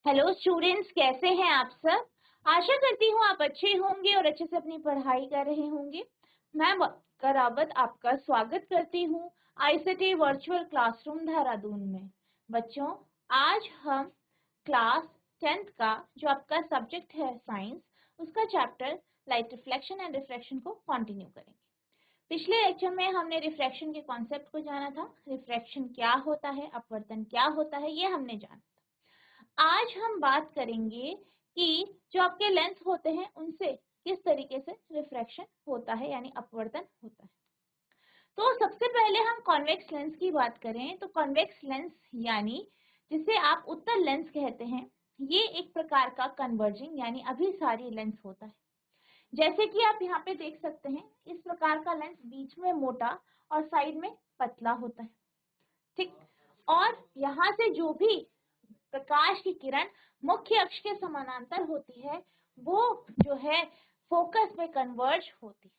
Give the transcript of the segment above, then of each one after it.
Hello students, कैसे हैं आप सब। आशा करती हूँ आप अच्छे होंगे और अच्छे से अपनी पढ़ाई कर रहे होंगे। मैं करावत आपका स्वागत करती हूँ आईसीटी वर्चुअल क्लासरूम देहरादून में। बच्चों, आज हम क्लास 10th का जो आपका सब्जेक्ट है साइंस, उसका chapter light reflection and refraction को कंटिन्यू करेंगे। पिछले लेक्चर में हमने रिफ्रैक्शन के कॉन्सेप्ट को जाना था, रिफ्रैक्शन क्या होता है, अपवर्तन क्या होता है, ये हमने जाना। आज हम बात करेंगे कि जो आपके लेंस होते हैं उनसे किस तरीके से रिफ्रैक्शन होता है यानी अपवर्तन होता है। तो सबसे पहले हम कॉन्वेक्स लेंस की बात करें तो कॉन्वेक्स लेंस यानी जिसे आप उत्तल लेंस कहते हैं, ये एक प्रकार का कन्वर्जिंग यानी अभिसारी लेंस होता है। जैसे कि आप यहाँ पे देख सकते हैं, इस प्रकार का लेंस बीच में मोटा और साइड में पतला होता है, ठीक। और यहाँ से जो भी प्रकाश की किरण मुख्य अक्ष के समानांतर होती है वो जो है फोकस में कन्वर्ज होती है,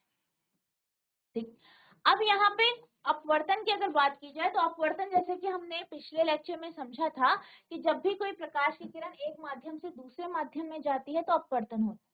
ठीक। अब यहाँ पे अपवर्तन की अगर बात की जाए तो अपवर्तन जैसे कि हमने पिछले लेक्चर में समझा था कि जब भी कोई प्रकाश की किरण एक माध्यम से दूसरे माध्यम में जाती है तो अपवर्तन होता है।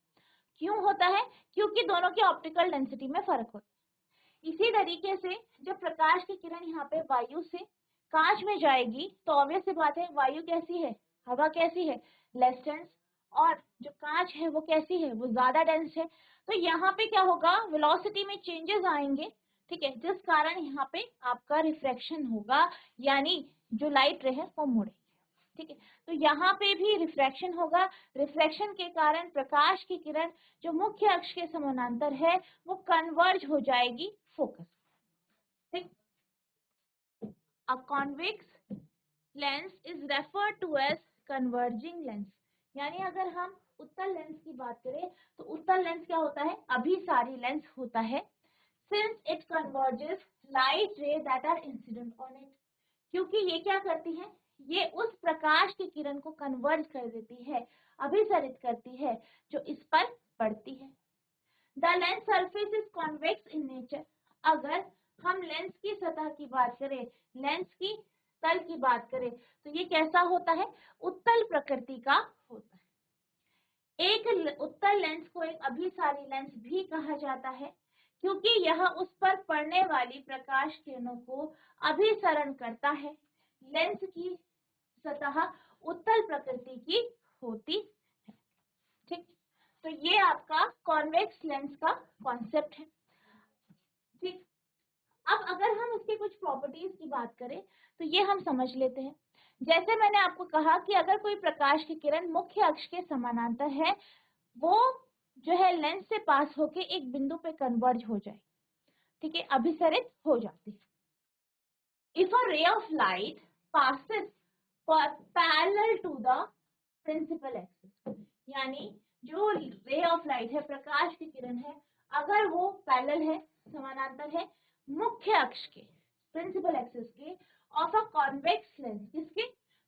क्यों होता है? क्योंकि दोनों की ऑप्टिकल डेंसिटी में फर्क होता है। इसी तरीके से जब प्रकाश की किरण यहाँ पे वायु से कांच में जाएगी तो ऑब्वियस सी बात है, वायु कैसी है, हवा कैसी है, लेस डेंस, और जो कांच है वो कैसी है, वो ज्यादा डेंस है। तो यहाँ पे क्या होगा, वेलोसिटी में चेंजेस आएंगे, ठीक है, जिस कारण यहाँ पे आपका रिफ्रैक्शन होगा, यानी जो लाइट रे है वो मुड़ेगी, ठीक है। तो यहाँ पे भी रिफ्रैक्शन होगा। रिफ्रैक्शन के कारण प्रकाश की किरण जो मुख्य अक्ष के समानांतर है वो कन्वर्ज हो जाएगी फोकस, ठीक। A convex lens is referred to as converging lens, यानी अगर हम उत्तल लेंस की बात करें तो उत्तल लेंस क्या होता है, अभिसारी लेंस होता है। Since it converges light ray that are incident on it, क्योंकि ये क्या करती है, ये उस प्रकाश की किरण को कन्वर्ज कर देती है, अभिसरित करती है जो इस पर पड़ती है। The lens surface is convex in nature, अगर हम लेंस की सतह की बात करें, लेंस की तल की बात करें तो ये कैसा होता है, उत्तल प्रकृति का होता है। एक उत्तल लेंस को एक अभिसारी लेंस भी कहा जाता है क्योंकि यह उस पर पड़ने वाली प्रकाश किरणों को अभिसरण करता है। लेंस की सतह उत्तल प्रकृति की होती है, ठीक। तो ये आपका कॉन्वेक्स लेंस का कॉन्सेप्ट है, ठीक। अब अगर हम इसके कुछ प्रॉपर्टीज की बात करें तो ये हम समझ लेते हैं। जैसे मैंने आपको कहा कि अगर कोई प्रकाश की किरण मुख्य अक्ष के समानांतर है, वो जो है लेंस से पास होके एक बिंदु पे कन्वर्ज हो जाए, ठीक है, अभिसरित हो जाती है। If a ray of light passes parallel to the principal axis, यानी जो रे ऑफ लाइट है, प्रकाश की किरण है, अगर वो पैरेलल है, समानांतर है मुख्य अक्ष के, प्रिंसिपल एक्सिस के, ऑफ अ कॉन्वेक्स लेंस, किसके,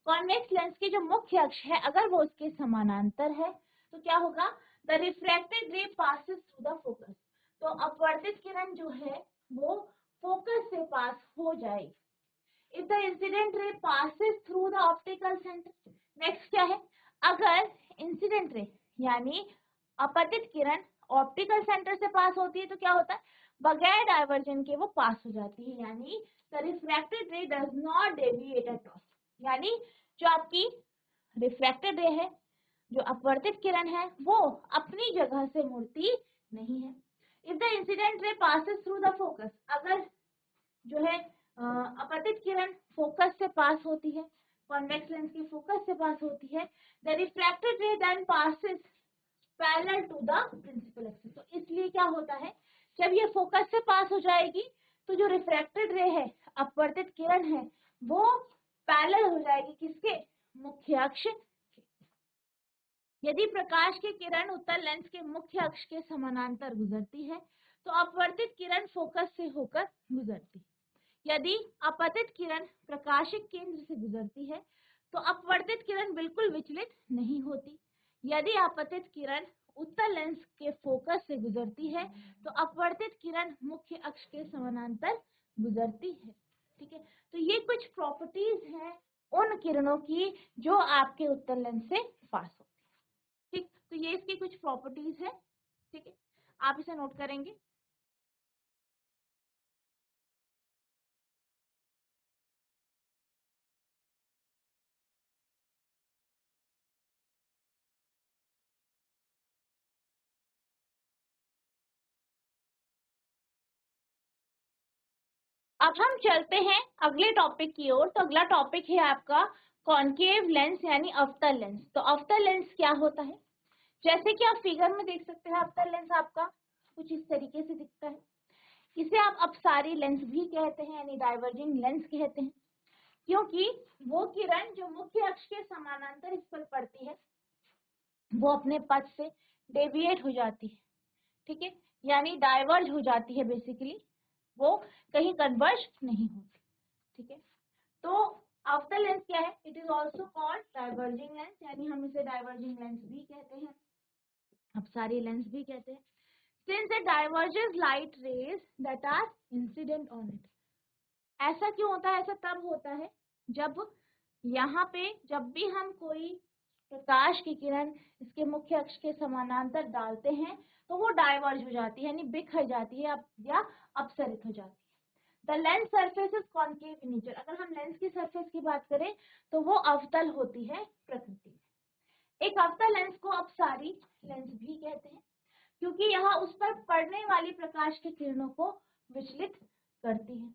कॉन्वेक्स लेंस के जो मुख्य अक्ष है अगर वो उसके समानांतर है तो क्या होगा, the refracted ray passes through the focus, तो अपवर्तित किरण जो है वो फोकस से पास हो जाएगी। If the incident ray passes through the optical centre, next क्या है, अगर इंसिडेंट रे यानी अपतित किरण ऑप्टिकल सेंटर से पास होती है तो क्या होता है, बगैर डायवर्जन के वो पास हो जाती है, यानी द रिफ्रैक्टेड रे does not deviate at all, यानी जो आपकी रिफ्रैक्टेड रे है, जो अपवर्तित किरण है वो अपनी जगह से मुड़ती नहीं है। If the incident ray passes through the focus, अगर जो है अपतित किरण फोकस से पास होती है, कॉन्वेक्स लेंस की फोकस से पास होती है, the refracted ray then passes parallel to the principal axis, तो इसलिए क्या होता है, जब ये फोकस से पास हो जाएगी तो जो रिफ्रैक्टेड रे है, अपवर्तित किरण है, वो पैरेलल हो जाएगी किसके, मुख्य अक्ष। यदि प्रकाश की किरण उत्तल लेंस के मुख्य अक्ष के समानांतर गुजरती है तो अपवर्तित किरण फोकस से होकर गुजरती है। यदि अपतित किरण प्रकाशिक केंद्र से गुजरती है तो अपवर्तित किरण बिल्कुल विचलित नहीं होती। यदि अपतित किरण उत्तल लेंस के फोकस से गुजरती है तो अपवर्तित किरण मुख्य अक्ष के समानांतर गुजरती है, ठीक है। तो ये कुछ प्रॉपर्टीज हैं उन किरणों की जो आपके उत्तल लेंस से पास होती है। ठीक, तो ये इसकी कुछ प्रॉपर्टीज है। ठीक है, आप इसे नोट करेंगे। अब हम चलते हैं अगले टॉपिक की ओर। तो अगला टॉपिक है आपका कॉन्केव लेंस यानी अवतल लेंस। तो अवतल लेंस क्या होता है? जैसे कि आप फिगर में देख सकते हैं, अवतल लेंस आपका कुछ इस तरीके से दिखता है। इसे आप अपसारी लेंस भी कहते हैं यानी डाइवर्जिंग लेंस कहते हैं, क्योंकि वो किरण जो मुख्य अक्ष के समानांतर इस पर पड़ती है वो अपने पथ से डेविएट हो जाती है। ठीक है, यानी डाइवर्ज हो जाती है, बेसिकली वो कहीं कन्वर्ज नहीं होती। ठीक है, तो अवतल लेंस क्या है? It is also called diverging lens, यानी हम इसे डाइवर्जिंग लेंस भी कहते हैं, अपसारी लेंस भी कहते हैं। Since it diverges light rays that are incident on it. ऐसा क्यों होता है? ऐसा तब होता है जब यहाँ पे जब भी हम कोई प्रकाश की किरण इसके मुख्य अक्ष के समानांतर डालते हैं तो वो डाइवर्ज हो जाती है, यानी बिखर जाती है या अपसरित हो जाती है। The lens surface is concave in nature. अगर हम लेंस की सरफेस की बात करें तो वो अवतल होती है प्रकृति में। एक अवतल लेंस को अपसारी लेंस भी कहते हैं, क्योंकि यह उस पर पड़ने वाली प्रकाश की किरणों को विचलित करती है।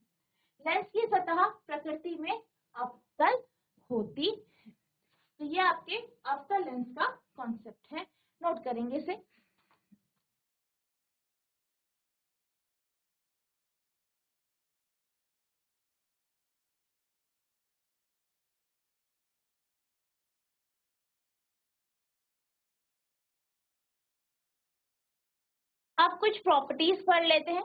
लेंस की सतह प्रकृति में अवतल होती है। तो ये आपके अवतल लेंस का कॉन्सेप्ट है, नोट करेंगे इसे। अब कुछ प्रॉपर्टीज पढ़ लेते हैं।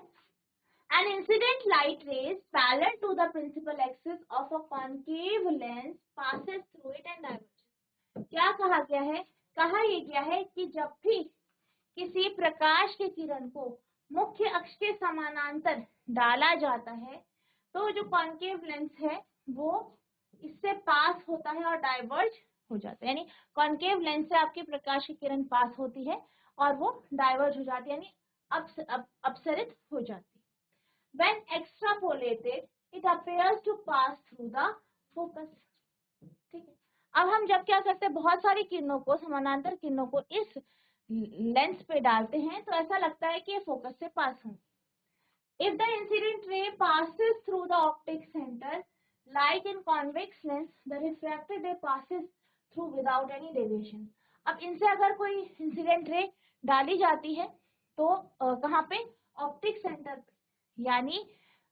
An incident light rays parallel to the principal axis of a concave lens passes through it and diverges. क्या कहा गया है? कहा यह गया है कि जब भी किसी प्रकाश की किरण को मुख्य अक्ष के समानांतर डाला जाता है तो जो कॉन्केव लेंस है वो इससे पास होता है और डाइवर्ज हो जाता है। यानी कॉन्केव लेंस से आपकी प्रकाश की किरण पास होती है और वो डाइवर्ज हो जाती है, यानी अपसरित हो जाती है। When extrapolated, it appears to pass through the focus. ठीक है, अब हम जब क्या करते हैं, बहुत सारी किरणों को, समानांतर किरणों को इस लेंस पे डालते हैं तो ऐसा लगता है कि ये फोकस से पास हों। If the incident ray passes through the optic center, like in convex lens, the refracted ray passes through without any deviation. अब इनसे अगर कोई इंसिडेंट रे डाली जाती है तो कहाँ पे? ऑप्टिक सेंटर पे, यानी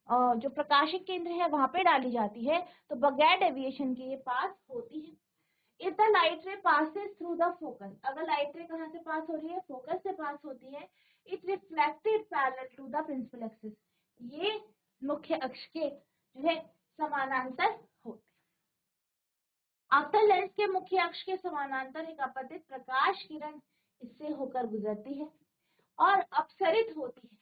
जो प्रकाशिक केंद्र है वहां पे डाली जाती है तो बगैर डेविएशन के ये पास होती है। If the light ray passes through the focus, अगर लाइट रे कहाँ से पास हो रही है? फोकस से पास होती है। It reflected parallel to the principal axis, ये मुख्य अक्ष के जो है समानांतर होते हैं। अवतल लेंस के मुख्य अक्ष के समानांतर एक अपतित प्रकाश किरण इससे होकर गुजरती है और अपसरित होती है।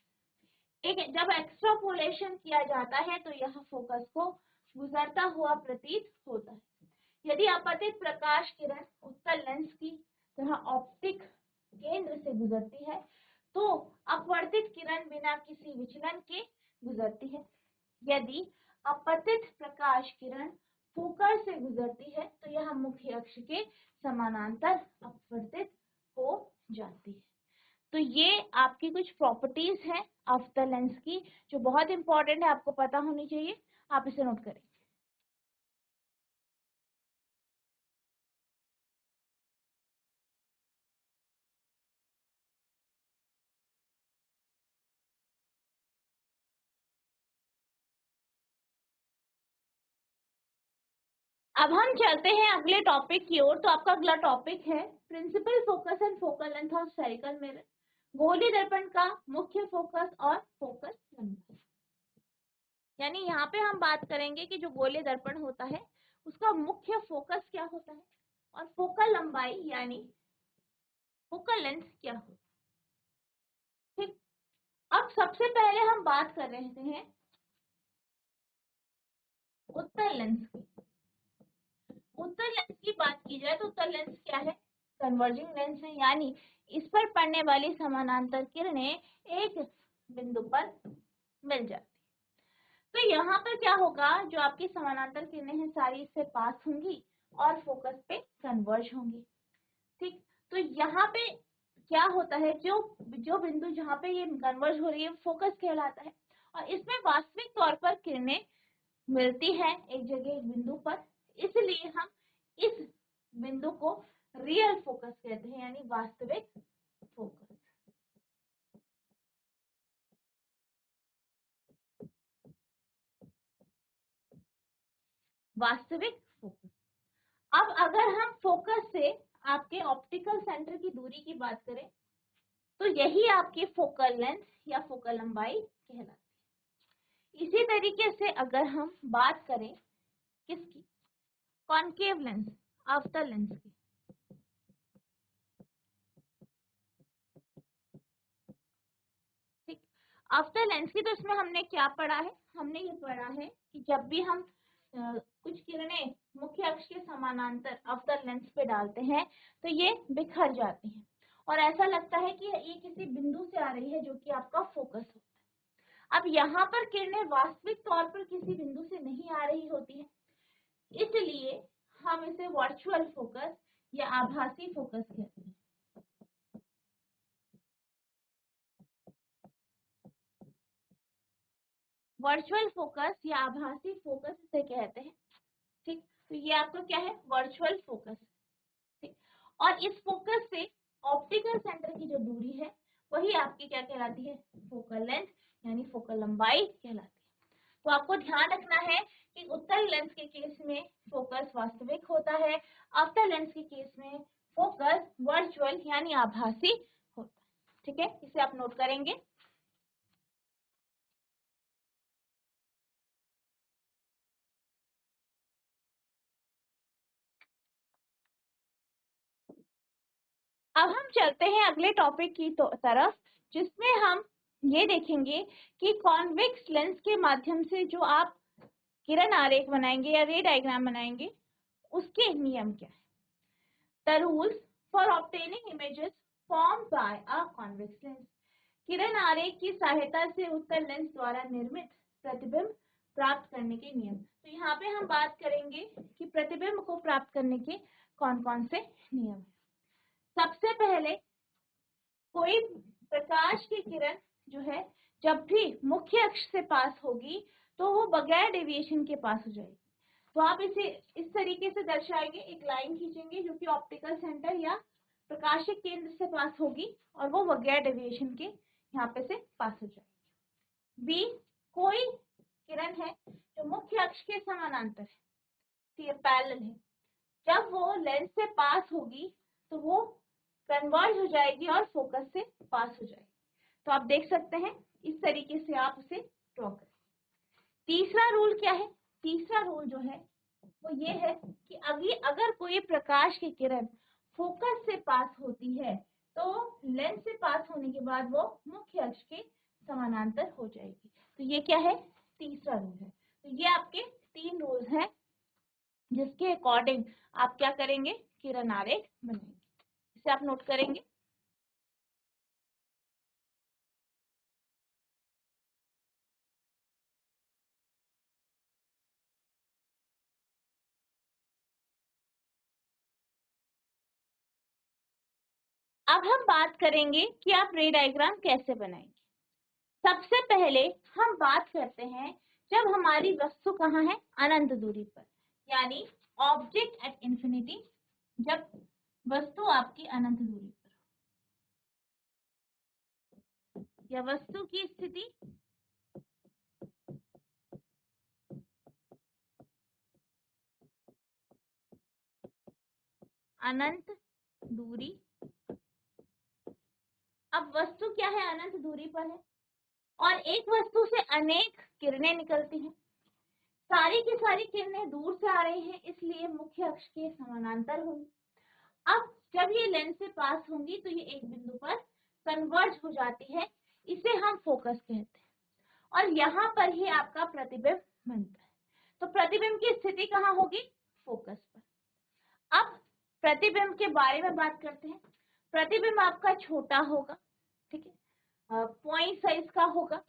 एक जब एक्सट्रापोलेशन किया जाता है तो यह फोकस को गुजरता हुआ प्रतीत होता है। यदि अपतित प्रकाश किरण उत्तल लेंस की तरह ऑप्टिक केंद्र से गुजरती है तो अपवर्तित किरण बिना किसी विचलन के गुजरती है। यदि अपतित प्रकाश किरण फोकस से गुजरती है तो यह मुख्य अक्ष के समानांतर अपवर्तित हो जाती है। तो ये आपकी कुछ प्रॉपर्टीज हैं अवतल लेंस की जो बहुत इंपॉर्टेंट है, आपको पता होनी चाहिए। आप इसे नोट करें। अब हम चलते हैं अगले टॉपिक की ओर। तो आपका अगला टॉपिक है principal focus and focal length of spherical mirror, गोली दर्पण का मुख्य फोकस और फोकल लंबाई। यानी यहाँ पे हम बात करेंगे कि जो गोली दर्पण होता है उसका मुख्य फोकस क्या होता है और फोकल लंबाई यानी फोकल लेंथ क्या होता है। ठीक, अब सबसे पहले हम बात कर रहे हैं उत्तल लेंस की। उत्तल लेंस की बात की जाए तो उत्तल लेंस क्या है, कन्वर्जिंग लेंस है, यानी इस पर पड़ने वाली समानांतर किरणें एक बिंदु पर मिल जाती। तो यहाँ पर क्या होगा, जो आपकी समानांतर किरणें हैं सारी इससे पास होंगी और फोकस पे कन्वर्ज होंगी। ठीक, तो यहाँ पे क्या होता है, जो जो बिंदु जहाँ पे ये कन्वर्ज हो रही है फोकस कहलाता है, और इसमें वास्तविक तौर पर किरणें मिलती है एक जगह एक बिंदु पर, इसलिए हम इस बिंदु को रियल फोकस कहते हैं, यानी वास्तविक फोकस। वास्तविक फोकस। अब अगर हम फोकस से आपके ऑप्टिकल सेंटर की दूरी की बात करें तो यही आपकी फोकल लेंथ या फोकल लंबाई कहलाती है। इसी तरीके से अगर हम बात करें किसकी, कॉन्केव लेंस, अवतल लेंस की, ठीक, अवतल लेंस की, तो इसमें हमने क्या पढ़ा है, हमने ये पढ़ा है कि जब भी हम कुछ किरणें मुख्य अक्ष के समानांतर अवतल लेंस पे डालते हैं तो ये बिखर जाती हैं और ऐसा लगता है कि ये किसी बिंदु से आ रही है जो कि आपका फोकस होता है। अब यहाँ पर किरणें वास्तविक तौर पर किसी बिंदु से नहीं आ रही होती है, इसलिए हम इसे वर्चुअल फोकस या आभासी फोकस कहते हैं। वर्चुअल फोकस या आभासी फोकस इसे कहते हैं। ठीक, तो ये आपका क्या है, वर्चुअल फोकस। ठीक, और इस फोकस से ऑप्टिकल सेंटर की जो दूरी है वही आपकी क्या कहलाती है, फोकल लेंथ यानी फोकल लंबाई कहलाती है। तो आपको ध्यान रखना है कि उत्तल लेंस के केस में फोकस वास्तविक होता है, अवतल लेंस के केस में फोकस वर्चुअल यानी आभासी होता है। ठीक है, इसे आप नोट करेंगे। अब हम चलते हैं अगले टॉपिक की तरफ, जिसमें हम ये देखेंगे कि कॉन्वेक्स लेंस के माध्यम से जो आप किरण आरेख बनाएंगे या रे डायग्राम बनाएंगे उसके नियम क्या है। The rules for obtaining images formed by a convex lens. किरण आरेख की सहायता से उत्तल लेंस द्वारा निर्मित प्रतिबिंब प्राप्त करने के नियम। तो यहाँ पे हम बात करेंगे कि प्रतिबिंब को प्राप्त करने के कौन कौन से नियम हैं। सबसे पहले, कोई प्रकाश की किरण जो है जब भी मुख्य अक्ष से पास होगी तो वो बगैर डेविएशन के पास हो जाएगी। तो आप इसे इस तरीके से दर्शाएंगे, एक लाइन खींचेंगे जो कि ऑप्टिकल सेंटर या प्रकाशिक केंद्र से पास होगी और वो बगैर डेविएशन के यहाँ पे से पास हो जाएगी। बी, कोई किरण है जो मुख्य अक्ष के समानांतर है, ये पैरेलल है, जब वो लेंस से पास होगी तो वो कन्वर्ज हो जाएगी और फोकस से पास हो जाएगी। तो आप देख सकते हैं इस तरीके से आप उसे ड्रॉ करें। तीसरा रूल क्या है, तीसरा रूल जो है वो ये है कि अगर कोई प्रकाश की किरण फोकस से पास होती है तो लेंस से पास होने के बाद वो मुख्य अक्ष के समानांतर हो जाएगी। तो ये क्या है, तीसरा रूल है। तो ये आपके 3 रूल्स हैं जिसके अकॉर्डिंग आप क्या करेंगे, किरण आरेख बनाएंगे। इसे आप नोट करेंगे। अब हम बात करेंगे कि आप रे डायग्राम कैसे बनाएंगे। सबसे पहले हम बात करते हैं जब हमारी वस्तु कहाँ है, अनंत दूरी पर, यानी ऑब्जेक्ट एट इंफिनिटी, जब वस्तु आपकी अनंत दूरी पर या वस्तु की स्थिति अनंत दूरी। अब वस्तु क्या है, अनंत दूरी पर है और एक वस्तु से अनेक किरणें निकलती हैं, सारी की सारी किरणें दूर से आ रही हैं, इसलिए मुख्य अक्ष के समानांतर होंगी। अब जब ये लेंस से पास होंगी तो ये एक बिंदु पर कन्वर्ज हो जाती है, इसे हम फोकस कहते हैं और यहाँ पर ही आपका प्रतिबिंब बनता है। तो प्रतिबिंब की स्थिति कहाँ होगी, फोकस पर। प्रतिबिंब के बारे में बात करते हैं। प्रतिबिंब आपका छोटा होगा, ठीक है, पॉइंट साइज का होगा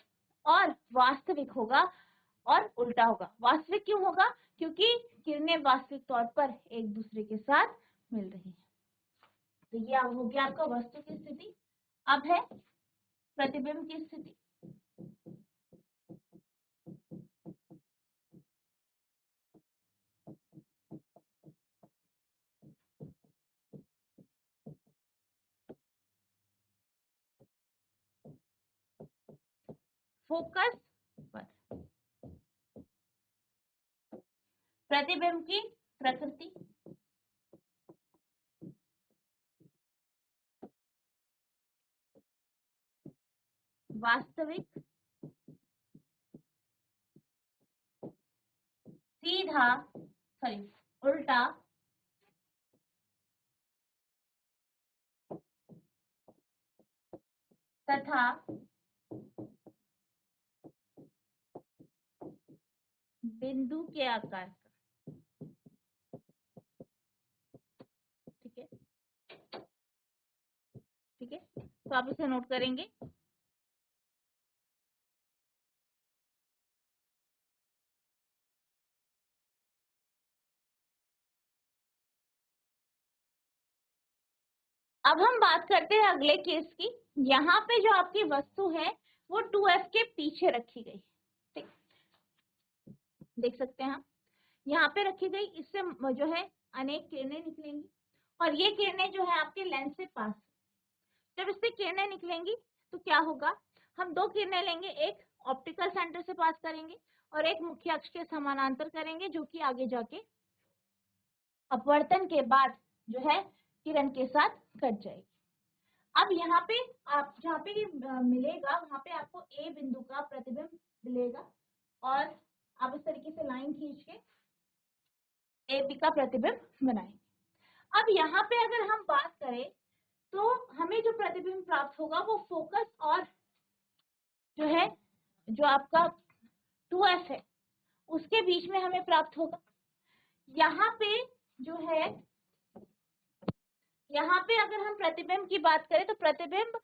और वास्तविक होगा और उल्टा होगा। वास्तविक क्यों होगा? क्योंकि किरणें वास्तविक तौर पर एक दूसरे के साथ मिल रही हैं। तो ये हो गया आपका वस्तु की स्थिति। अब है प्रतिबिंब की स्थिति। फोकस पर प्रतिबिंब की प्रकृति, वास्तविक, सीधा, सॉरी उल्टा, तथा बिंदु के आकार का। ठीक है, ठीक है, तो आप इसे नोट करेंगे। अब हम बात करते हैं अगले केस की। यहाँ पे जो आपकी वस्तु है वो 2f के पीछे रखी गई, ठीक, देख सकते हैं हम यहाँ पे रखी गई। इससे जो है अनेक किरणें निकलेंगी और ये किरणें जो है आपके लेंस से पास, जब इससे किरणें निकलेंगी तो क्या होगा, हम दो किरणें लेंगे, एक ऑप्टिकल सेंटर से पास करेंगे और एक मुख्य अक्ष के समानांतर करेंगे, जो कि आगे जाके अपवर्तन के बाद जो है किरण के साथ कट जाएगी। अब यहाँ पे आप जहाँ पे मिलेगा वहां पे आपको ए बिंदु का प्रतिबिंब मिलेगा और आप इस तरीके से लाइन खींच के ए बी का प्रतिबिंब बनाएंगे। अब यहाँ पे अगर हम बात करें तो हमें जो प्रतिबिंब प्राप्त होगा वो फोकस और जो है जो आपका 2f है उसके बीच में हमें प्राप्त होगा। यहाँ पे जो है, यहाँ पे अगर हम प्रतिबिंब की बात करें तो प्रतिबिंब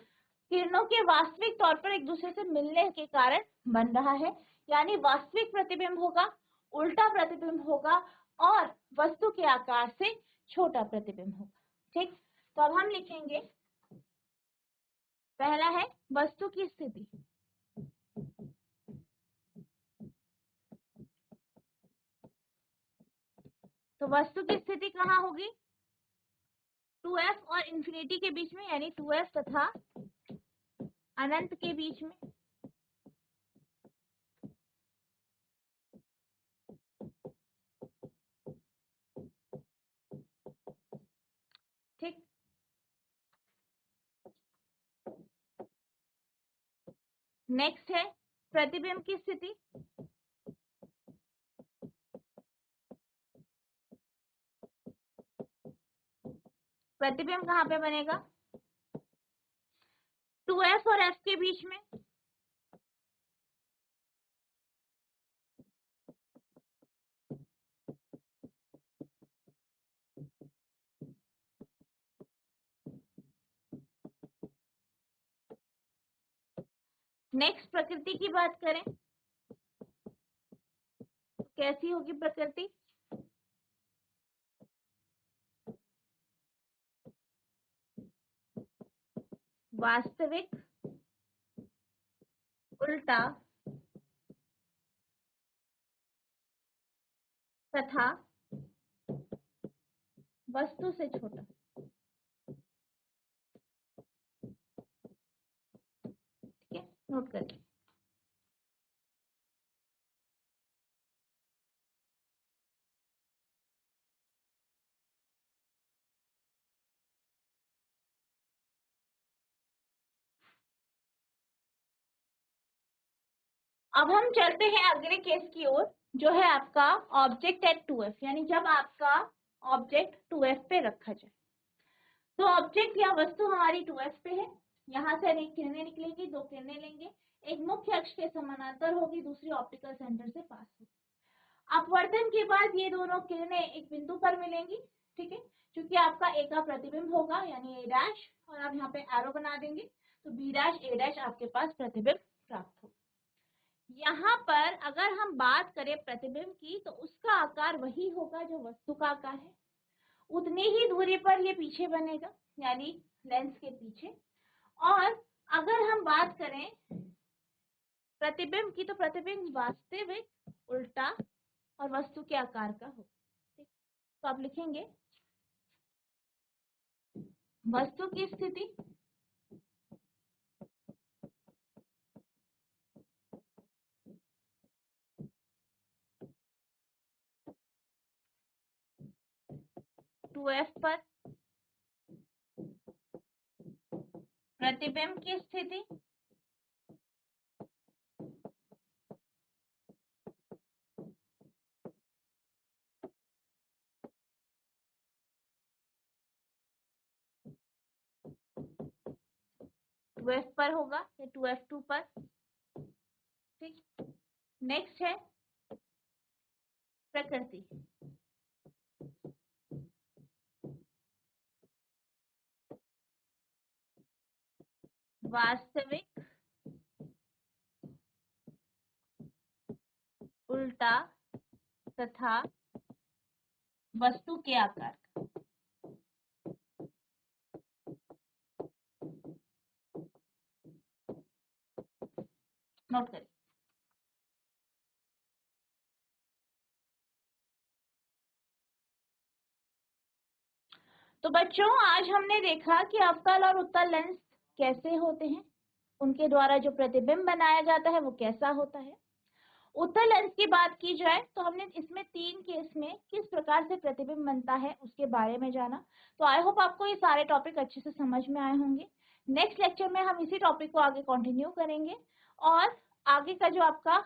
किरणों के वास्तविक तौर पर एक दूसरे से मिलने के कारण बन रहा है, यानी वास्तविक प्रतिबिंब होगा, उल्टा प्रतिबिंब होगा और वस्तु के आकार से छोटा प्रतिबिंब होगा। ठीक, तो अब हम लिखेंगे, पहला है वस्तु की स्थिति। तो वस्तु की स्थिति कहाँ होगी? 2f और इंफिनिटी के बीच में, यानी 2f तथा अनंत के बीच में। ठीक, नेक्स्ट है प्रतिबिंब की स्थिति। प्रतिबिंब कहाँ पे बनेगा? 2f और f के बीच में। नेक्स्ट प्रकृति की बात करें तो कैसी होगी प्रकृति? वास्तविक, उल्टा तथा वस्तु से छोटा। ठीक है, नोट करिए। अब हम चलते हैं अगले केस की ओर, जो है आपका ऑब्जेक्ट एट 2f, यानी जब आपका ऑब्जेक्ट 2f पे रखा जाए। तो ऑब्जेक्ट या वस्तु हमारी 2f पे है, यहाँ से अनेक किरणें निकलेगी, दो किरणें लेंगे, एक मुख्य अक्ष के समानांतर होगी, दूसरी ऑप्टिकल सेंटर से पास होगी। अपवर्तन के बाद ये दोनों किरणें एक बिंदु पर मिलेंगी, ठीक है, क्योंकि आपका ए का प्रतिबिंब होगा यानी ए डैश, और आप यहाँ पे एरो बना देंगे तो बी डैश ए डैश आपके पास प्रतिबिंब प्राप्त होगा। यहाँ पर अगर हम बात करें प्रतिबिंब की तो उसका आकार वही होगा जो वस्तु का आकार है, उतनी ही दूरी पर ये पीछे बनेगा यानी लेंस के पीछे। और अगर हम बात करें प्रतिबिंब की तो प्रतिबिंब वास्तविक, उल्टा और वस्तु के आकार का हो। तो आप लिखेंगे वस्तु की स्थिति, टू एफ पर प्रतिबिंब की स्थिति, टू एफ पर होगा या टू एफ टू पर, ठीक। नेक्स्ट है प्रकृति, वास्तविक, उल्टा तथा वस्तु के आकार। नोट करिए। तो बच्चों आज हमने देखा कि अवतल और उत्तल लेंस कैसे होते हैं, उनके द्वारा जो प्रतिबिंब बनाया जाता है वो कैसा होता है। उत्तल लेंस की बात की जाए तो हमने इसमें 3 केस में किस प्रकार से प्रतिबिंब बनता है उसके बारे में जाना। तो आई होप आपको ये सारे टॉपिक अच्छे से समझ में आए होंगे। नेक्स्ट लेक्चर में हम इसी टॉपिक को आगे कंटिन्यू करेंगे और आगे का जो आपका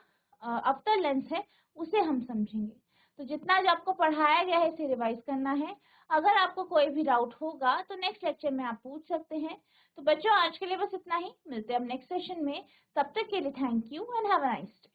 अवतल लेंस है उसे हम समझेंगे। तो जितना जो आपको पढ़ाया गया है इसे रिवाइज करना है। अगर आपको कोई भी डाउट होगा तो नेक्स्ट लेक्चर में आप पूछ सकते हैं। तो बच्चों आज के लिए बस इतना ही, मिलते हैं अब नेक्स्ट सेशन में। तब तक के लिए thank you and have a nice day.